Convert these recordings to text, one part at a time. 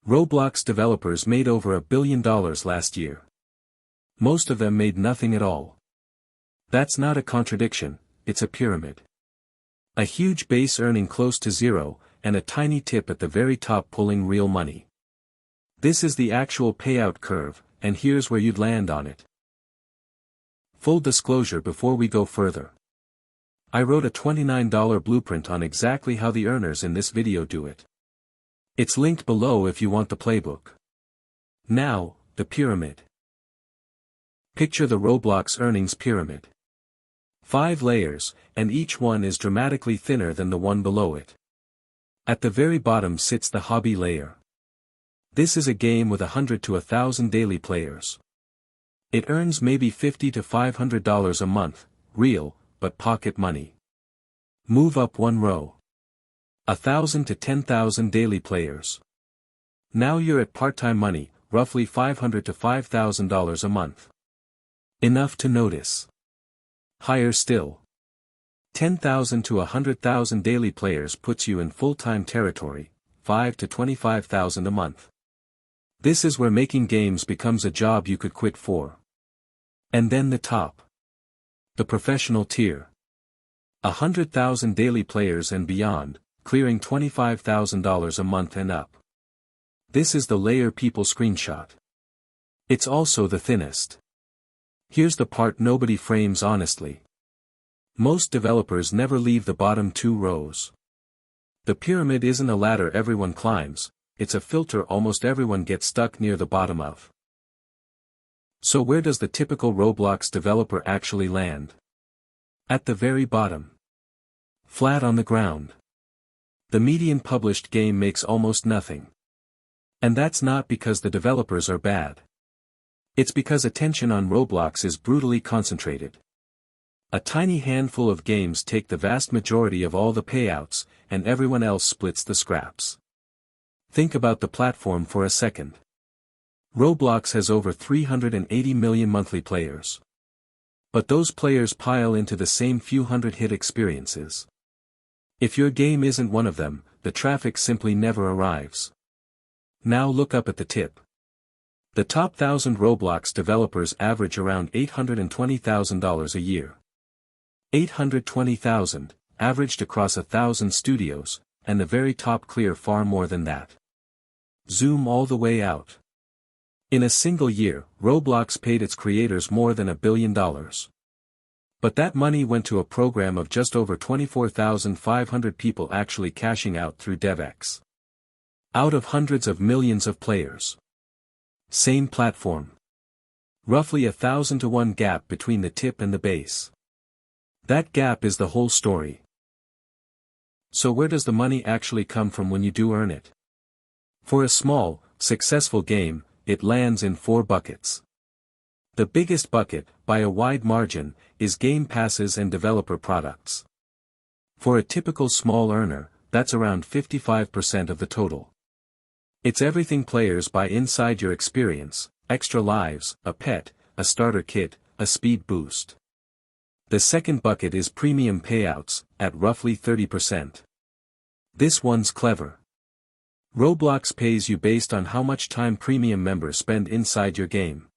Roblox developers made over $1 billion last year. Most of them made nothing at all. That's not a contradiction, it's a pyramid. A huge base earning close to zero, and a tiny tip at the very top pulling real money. This is the actual payout curve, and here's where you'd land on it. Full disclosure before we go further. I wrote a $29 blueprint on exactly how the earners in this video do it. It's linked below if you want the playbook. Now, the pyramid. Picture the Roblox earnings pyramid. 5 layers, and each one is dramatically thinner than the one below it. At the very bottom sits the hobby layer. This is a game with 100 to 1,000 daily players. It earns maybe $50 to $500 a month, real, but pocket money. Move up one row. 1,000 to 10,000 daily players. Now you're at part-time money, roughly $500 to $5,000 a month. Enough to notice. Higher still. 10,000 to 100,000 daily players puts you in full-time territory, $5,000 to $25,000 a month. This is where making games becomes a job you could quit for. And then the top. The professional tier. 100,000 daily players and beyond, clearing $25,000 a month and up. This is the layer people screenshot. It's also the thinnest. Here's the part nobody frames honestly. Most developers never leave the bottom 2 rows. The pyramid isn't a ladder everyone climbs, it's a filter almost everyone gets stuck near the bottom of. So where does the typical Roblox developer actually land? At the very bottom. Flat on the ground. The median published game makes almost nothing. And that's not because the developers are bad. It's because attention on Roblox is brutally concentrated. A tiny handful of games take the vast majority of all the payouts, and everyone else splits the scraps. Think about the platform for a second. Roblox has over 380 million monthly players. But those players pile into the same few hundred hit experiences. If your game isn't one of them, the traffic simply never arrives. Now look up at the tip. The top 1,000 Roblox developers average around $820,000 a year. $820,000, averaged across 1,000 studios, and the very top clear far more than that. Zoom all the way out. In a single year, Roblox paid its creators more than $1 billion. But that money went to a program of just over 24,500 people actually cashing out through DevEx. Out of hundreds of millions of players. Same platform. Roughly 1,000 to 1 gap between the tip and the base. That gap is the whole story. So where does the money actually come from when you do earn it? For a small, successful game, it lands in 4 buckets. The biggest bucket, by a wide margin, is game passes and developer products. For a typical small earner, that's around 55% of the total. It's everything players buy inside your experience: extra lives, a pet, a starter kit, a speed boost. The second bucket is premium payouts, at roughly 30%. This one's clever. Roblox pays you based on how much time premium members spend inside your game.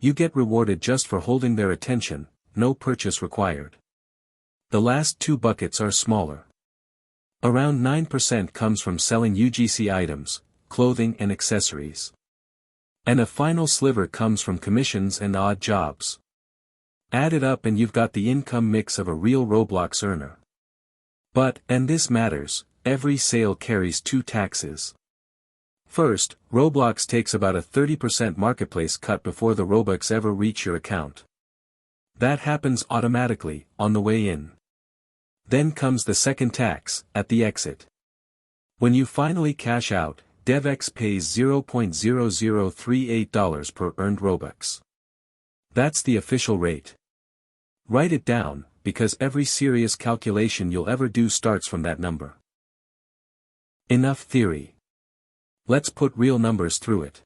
You get rewarded just for holding their attention, no purchase required. The last 2 buckets are smaller. Around 9% comes from selling UGC items, clothing and accessories. And a final sliver comes from commissions and odd jobs. Add it up and you've got the income mix of a real Roblox earner. But, and this matters, every sale carries 2 taxes. First, Roblox takes about a 30% marketplace cut before the Robux ever reach your account. That happens automatically, on the way in. Then comes the second tax, at the exit. When you finally cash out, DevEx pays $0.0038 per earned Robux. That's the official rate. Write it down, because every serious calculation you'll ever do starts from that number. Enough theory. Let's put real numbers through it.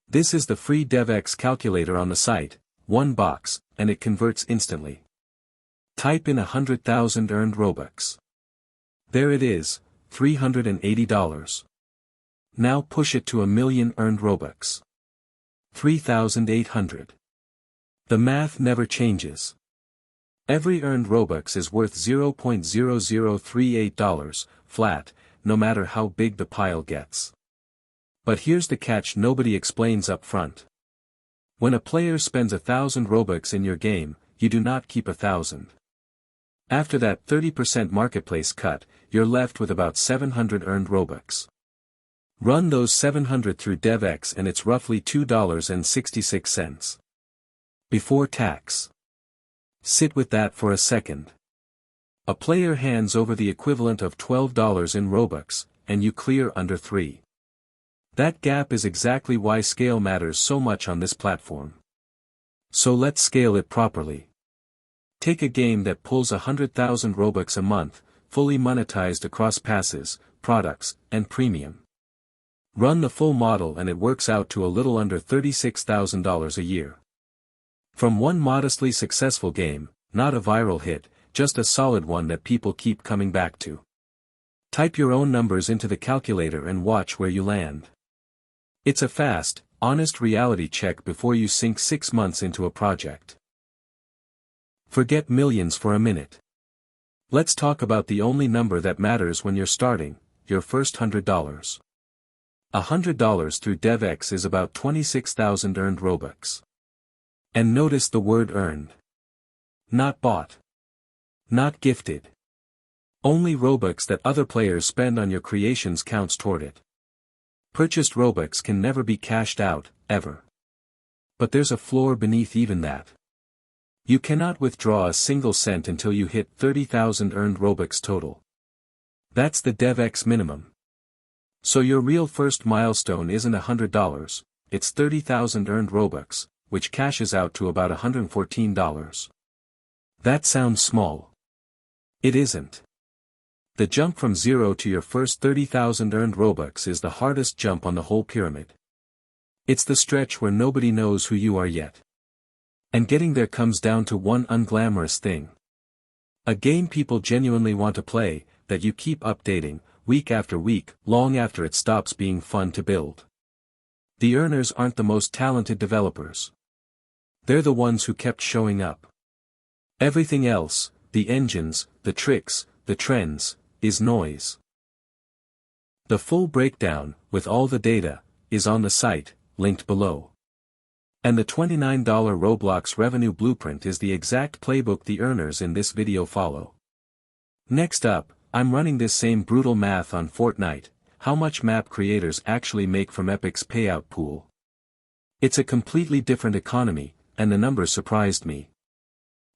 This is the free DevEx calculator on the site, 1 box, and it converts instantly. Type in 100,000 earned Robux. There it is, $380. Now push it to 1,000,000 earned Robux. 3,800. The math never changes. Every earned Robux is worth $0.0038 flat, no matter how big the pile gets. But here's the catch nobody explains up front. When a player spends 1,000 Robux in your game, you do not keep 1,000. After that 30% marketplace cut, you're left with about 700 earned Robux. Run those 700 through DevEx and it's roughly $2.66. Before tax. Sit with that for a second. A player hands over the equivalent of $12 in Robux, and you clear under 3. That gap is exactly why scale matters so much on this platform. So let's scale it properly. Take a game that pulls 100,000 Robux a month, fully monetized across passes, products, and premium. Run the full model and it works out to a little under $36,000 a year. From one modestly successful game, not a viral hit, just a solid one that people keep coming back to. Type your own numbers into the calculator and watch where you land. It's a fast, honest reality check before you sink 6 months into a project. Forget millions for a minute. Let's talk about the only number that matters when you're starting, your first $100. $100 through DevEx is about 26,000 earned Robux. And notice the word earned. Not bought. Not gifted. Only Robux that other players spend on your creations counts toward it. Purchased Robux can never be cashed out, ever. But there's a floor beneath even that. You cannot withdraw a single cent until you hit 30,000 earned Robux total. That's the DevEx minimum. So your real first milestone isn't $100, it's 30,000 earned Robux, which cashes out to about $114. That sounds small. It isn't. The jump from 0 to your first 30,000 earned Robux is the hardest jump on the whole pyramid. It's the stretch where nobody knows who you are yet. And getting there comes down to one unglamorous thing. A game people genuinely want to play, that you keep updating, week after week, long after it stops being fun to build. The earners aren't the most talented developers. They're the ones who kept showing up. Everything else, the engines, the tricks, the trends, is noise. The full breakdown, with all the data, is on the site, linked below. And the $29 Roblox revenue blueprint is the exact playbook the earners in this video follow. Next up, I'm running this same brutal math on Fortnite, how much map creators actually make from Epic's payout pool. It's a completely different economy, and the numbers surprised me.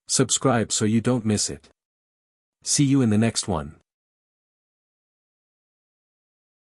Subscribe so you don't miss it. See you in the next one.